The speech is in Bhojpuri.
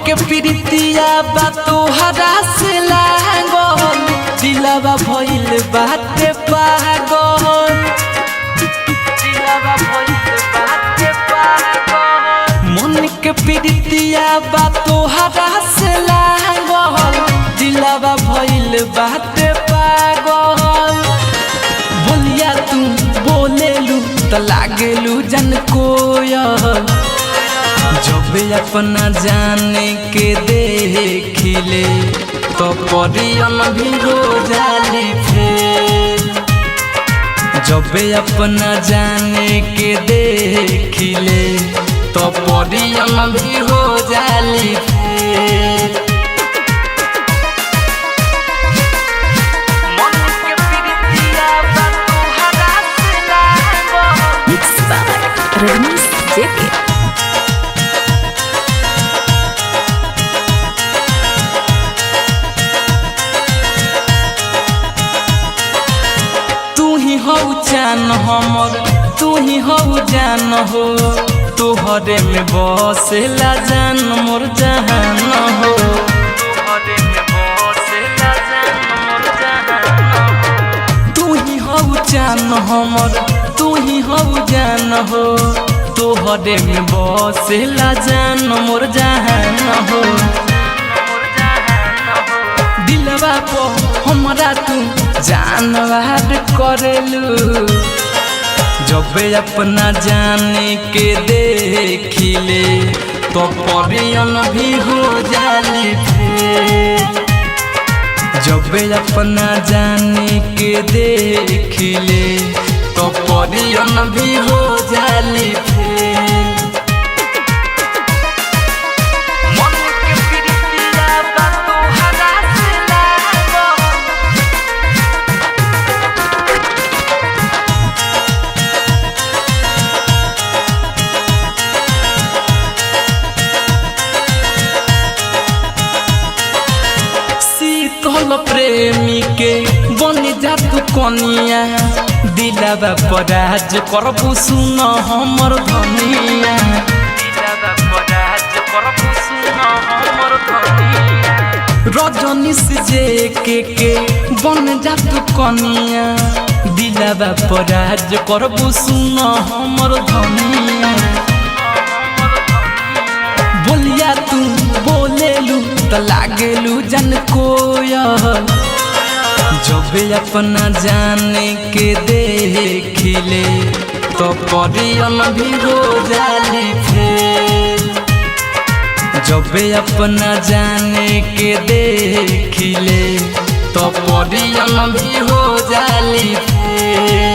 के प्रीतिया बा तोहरा से लागल दिलवा भइल बाटे पागल दिलवा भइल बाटे पागल मन के प्रीतिया बा तोहरा से लागल दिलवा भइल बाटे पागल बोलिया तू बोलेलू त लागेलू जन कोयल जब अपना जाने के देखिले तो परियन भी हो जाली फेल जब अपना जाने के देखिले तो परियन भी हो जाली फेल हो जान हमर तू ही हो जान हो तोहरे में बसेला जान मोर जहान हो तोहरे में बसेला जान मोर जहान तू ही हो जान हमर तू ही हो जान हो तोहरे में बसेला जान मोर जहान हो दिलवा को हमरा तू जानवार करेलू जब अपना जाने के देखिले तो परियन भी हो जाली फेल जब अपना जाने के देखिले तो परियन भी हो जाली फेल प्रेमी के बन जा तू कनिया दिलवा पराज करबू सुन हमर धनिया दिलवा पराज करबू सुन हमर धनिया रजनी से के बन जा तू कनिया दिलवा पराज करबू सुन हमर धनिया बोलिया तू बोलेलू त लागेलू जन कोयल जब अपना जाने के देखिले तो परियन भी हो जाली फेल जब अपना जाने के देखिले तो परियन भी हो जाली फेल।